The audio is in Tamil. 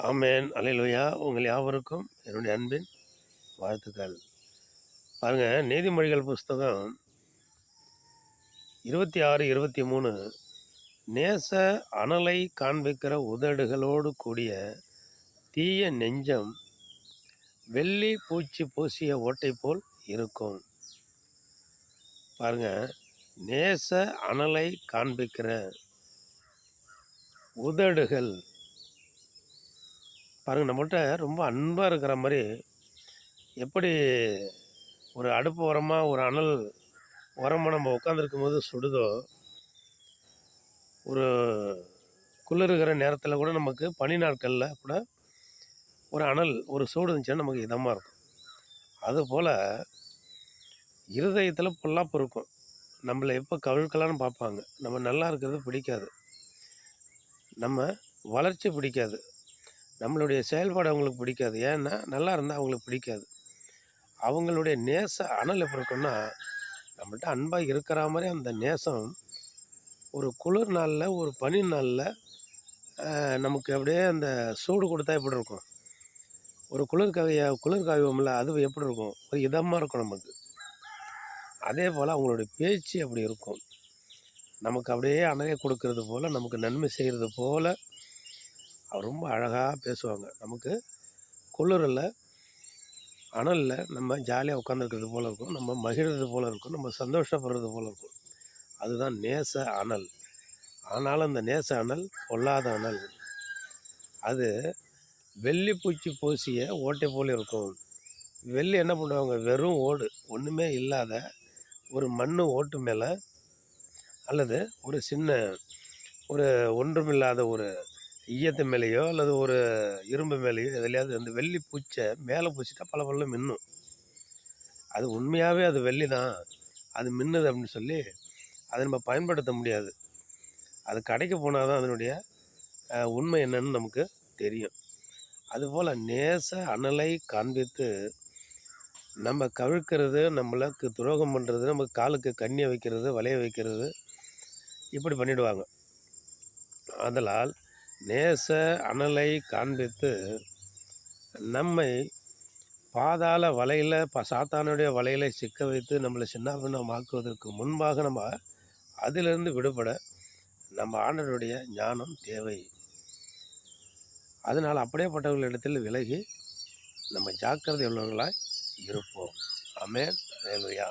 ஆமென். அல்லேலூயா. உங்கள் யாவருக்கும் என்னுடைய அன்பின் வாழ்த்துக்கள். பாருங்க, நீதிமொழிகள் புஸ்தகம் 26, 23 நேச அனலை காண்பிக்கிற உதடுகளோடு கூடிய தீய நெஞ்சம் வெள்ளி பூச்சி பூசிய ஓட்டை போல் இருக்கும். பாருங்க, நேச அனலை காண்பிக்கிற உதடுகள். பாருங்க, நம்மள்ட்ட ரொம்ப அன்பாக இருக்கிற மாதிரி எப்படி ஒரு அடுப்பு ஓரமாக ஒரு அனல் ஓரமாக நம்ம உட்காந்துருக்கும்போது சுடுதோ, ஒரு குளிருகிற நேரத்தில் கூட நமக்கு பனி நாட்களில் கூட ஒரு அனல் ஒரு சூடு இருந்துச்சுன்னா நமக்கு இதமாக இருக்கும். அதுபோல் இருதயத்தில் பொல்லாப்பு இருக்கும். நம்மளை எப்போ கவிழ்க்கலான்னு பார்ப்பாங்க. நம்ம நல்லா இருக்கிறது பிடிக்காது, நம்ம வளர்ச்சி பிடிக்காது, நம்மளுடைய செயல்பாடு அவங்களுக்கு பிடிக்காது. ஏன்னா நல்லா இருந்தால் அவங்களுக்கு பிடிக்காது. அவங்களுடைய நேச அனல் எப்படி இருக்குன்னா, நம்மள்ட்ட அன்பாக இருக்கிற மாதிரி அந்த நேசம் ஒரு குளிர் நாளில் ஒரு பனி நாளில் நமக்கு அப்படியே அந்த சூடு கொடுத்தா எப்படி இருக்கும், ஒரு குளிர் காய்வோம்ல, அது எப்படி இருக்கும், ஒரு இதமாக இருக்கும் நமக்கு. அதே போல் அவங்களுடைய பேச்சு அப்படி இருக்கும். நமக்கு அப்படியே அணைய கொடுக்கறது போல், நமக்கு நன்மை செய்கிறது போல் ரொம்ப அழகாக பேசுவாங்க. நமக்கு குளிரில் அனலில் நம்ம ஜாலியாக உட்காந்துருக்கிறது போல் இருக்கும், நம்ம மகிழ்கிறது போல் இருக்கும், நம்ம சந்தோஷப்படுறது போல் இருக்கும். அதுதான் நேச அனல். ஆனாலும் அந்த நேச அனல் பொல்லாத அனல். அது வெள்ளி பூச்சி பூசிய ஓட்டை போல் இருக்கும். வெள்ளி என்ன பண்ணுவாங்க, வெறும் ஓடு, ஒன்றுமே இல்லாத ஒரு மண் ஓட்டு மேலே அல்லது ஒரு சின்ன ஒரு ஒன்றுமில்லாத ஒரு ஈயத்து மேலேயோ அல்லது ஒரு இரும்பு மேலேயோ எதுலையாவது அந்த வெள்ளி பூச்சை மேலே பூச்சிட்டா பல பல மின்னும். அது உண்மையாகவே அது வெள்ளி தான், அது மின்னுது அப்படின்னு சொல்லி அதை நம்ம பயன்படுத்த முடியாது. அது கடைக்கு போனால் தான் அதனுடைய உண்மை என்னன்னு நமக்கு தெரியும். அதுபோல் நேச அனலை காண்பித்து நம்ம கவிழ்க்கிறது, நம்மளுக்கு துரோகம் பண்ணுறது, நம்ம காலுக்கு கண்ணியை வைக்கிறது, வலைய வைக்கிறது, இப்படி பண்ணிவிடுவாங்க. ஆதலால் நேச அனலை காண்பித்து நம்மை பாதாள வலையில் சாத்தானுடைய வலையில் சிக்க வைத்து நம்மளை சின்னாபின்னமாக்குவதற்கு முன்பாக நம்ம அதிலிருந்து விடுபட நம்ம ஆண்டவருடைய ஞானம் தேவை. அதனால் அப்படியேப்பட்டவர்களிடத்தில் விலகி நம்ம ஜாக்கிரதை உள்ளவர்களாய் இருப்போம். ஆமென். அல்லேலூயா.